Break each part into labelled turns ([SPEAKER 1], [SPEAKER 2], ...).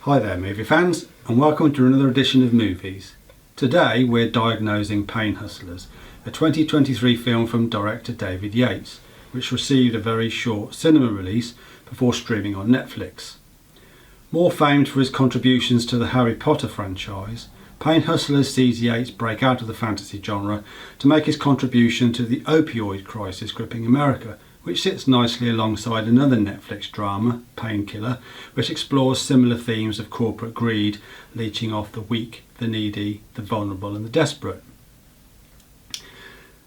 [SPEAKER 1] Hi there movie fans, and welcome to another edition of Movies. Today we're diagnosing Pain Hustlers, a 2023 film from director David Yates, which received a very short cinema release before streaming on Netflix. More famed for his contributions to the Harry Potter franchise, Pain Hustlers sees Yates break out of the fantasy genre to make his contribution to the opioid crisis gripping America, which sits nicely alongside another Netflix drama, Painkiller, which explores similar themes of corporate greed, leeching off the weak, the needy, the vulnerable and the desperate.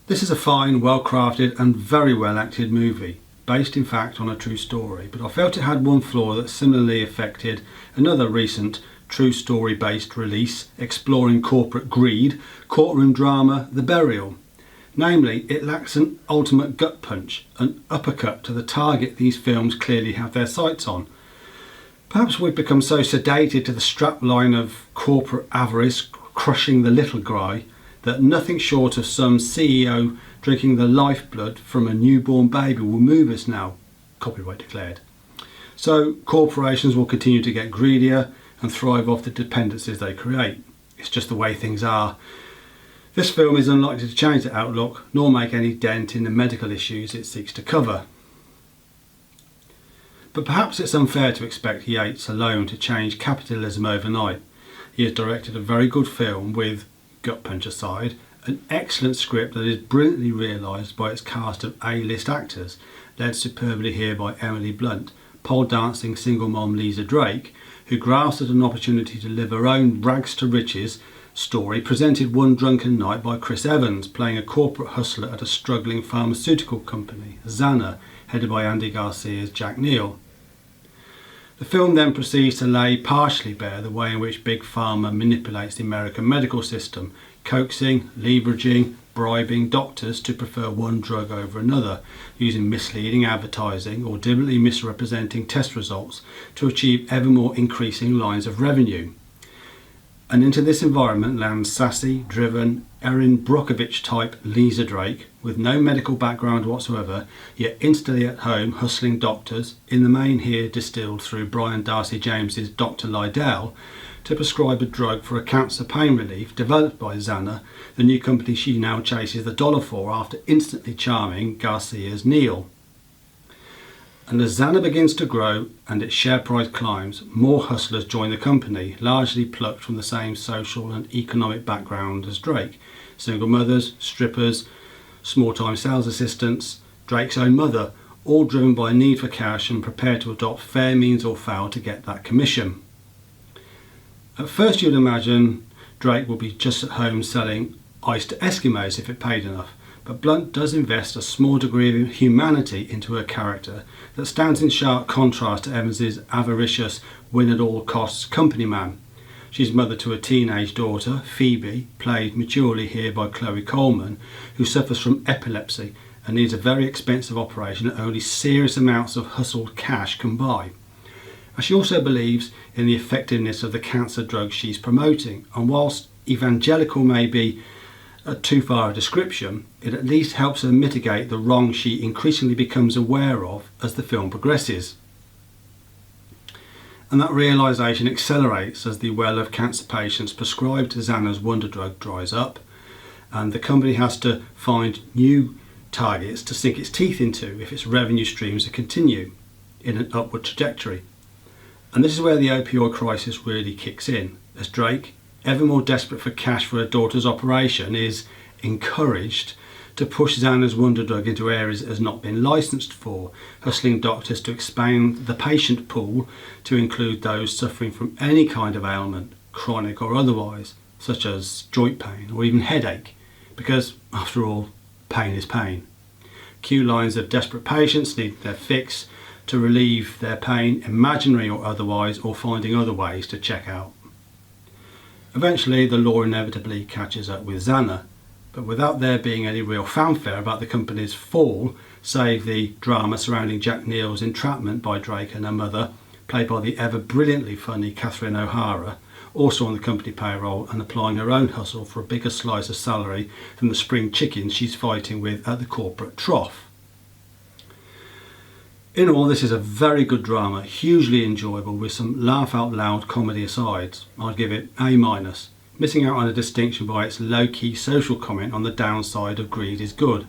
[SPEAKER 1] This is a fine, well-crafted and very well-acted movie, based in fact on a true story, but I felt it had one flaw that similarly affected another recent true story-based release exploring corporate greed, courtroom drama, The Burial. Namely, it lacks an ultimate gut punch, an uppercut to the target these films clearly have their sights on. Perhaps we've become so sedated to the strapline of corporate avarice crushing the little guy that nothing short of some CEO drinking the lifeblood from a newborn baby will move us now. Copyright declared. So corporations will continue to get greedier and thrive off the dependencies they create. It's just the way things are. This film is unlikely to change the outlook nor make any dent in the medical issues it seeks to cover. But perhaps it's unfair to expect Yates alone to change capitalism overnight. He has directed a very good film with, gut punch aside, an excellent script that is brilliantly realised by its cast of A-list actors, led superbly here by Emily Blunt, pole dancing single mom Liza Drake, who grasped at an opportunity to live her own rags to riches story presented one drunken night by Chris Evans, playing a corporate hustler at a struggling pharmaceutical company, Xana, headed by Andy Garcia's Jack Neal. The film then proceeds to lay partially bare the way in which Big Pharma manipulates the American medical system, coaxing, leveraging, bribing doctors to prefer one drug over another, using misleading advertising or deliberately misrepresenting test results to achieve ever more increasing lines of revenue. And into this environment lands sassy, driven, Erin Brockovich type Liza Drake, with no medical background whatsoever, yet instantly at home hustling doctors, in the main here distilled through Brian Darcy James's Dr. Lydell, to prescribe a drug for a cancer pain relief developed by Xana, the new company she now chases the dollar for after instantly charming Garcia's Neil. And as Xana begins to grow and its share price climbs, more hustlers join the company, largely plucked from the same social and economic background as Drake. Single mothers, strippers, small-time sales assistants, Drake's own mother, all driven by a need for cash and prepared to adopt fair means or foul to get that commission. At first you'd imagine Drake will be just at home selling ice to Eskimos if it paid enough. But Blunt does invest a small degree of humanity into her character that stands in sharp contrast to Evans's avaricious, win-at-all-costs company man. She's mother to a teenage daughter, Phoebe, played maturely here by Chloe Coleman, who suffers from epilepsy and needs a very expensive operation that only serious amounts of hustled cash can buy. And she also believes in the effectiveness of the cancer drug she's promoting, and whilst evangelical may be too far a description, it at least helps her mitigate the wrong she increasingly becomes aware of as the film progresses. And that realisation accelerates as the well of cancer patients prescribed Xana's wonder drug dries up, and the company has to find new targets to sink its teeth into if its revenue streams to continue in an upward trajectory. And this is where the opioid crisis really kicks in, as Drake, ever more desperate for cash for her daughter's operation, is encouraged to push Xana's wonder drug into areas it has not been licensed for, hustling doctors to expand the patient pool to include those suffering from any kind of ailment, chronic or otherwise, such as joint pain or even headache, because, after all, pain is pain. Queue lines of desperate patients need their fix to relieve their pain, imaginary or otherwise, or finding other ways to check out. Eventually, the law inevitably catches up with Xana, but without there being any real fanfare about the company's fall, save the drama surrounding Jack Neal's entrapment by Drake and her mother, played by the ever brilliantly funny Catherine O'Hara, also on the company payroll and applying her own hustle for a bigger slice of salary than the spring chickens she's fighting with at the corporate trough. In all, this is a very good drama, hugely enjoyable with some laugh out loud comedy asides. I'd give it A-, missing out on a distinction by its low-key social comment on the downside of greed is good.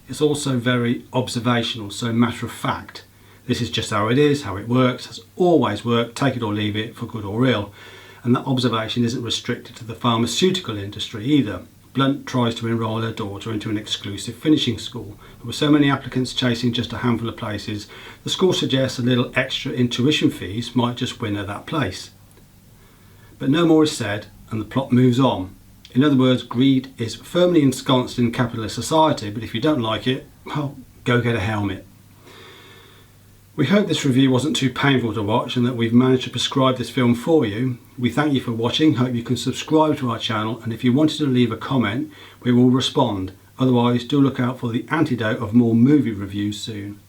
[SPEAKER 1] It's also very observational, so matter of fact. This is just how it is, how it works, has always worked, take it or leave it, for good or ill. And that observation isn't restricted to the pharmaceutical industry either. Blunt tries to enrol her daughter into an exclusive finishing school. But with so many applicants chasing just a handful of places, the school suggests a little extra in tuition fees might just win her that place. But no more is said, and the plot moves on. In other words, greed is firmly ensconced in capitalist society, but if you don't like it, well, go get a helmet. We hope this review wasn't too painful to watch and that we've managed to prescribe this film for you. We thank you for watching, hope you can subscribe to our channel, and if you wanted to leave a comment, we will respond. Otherwise, do look out for the antidote of more movie reviews soon.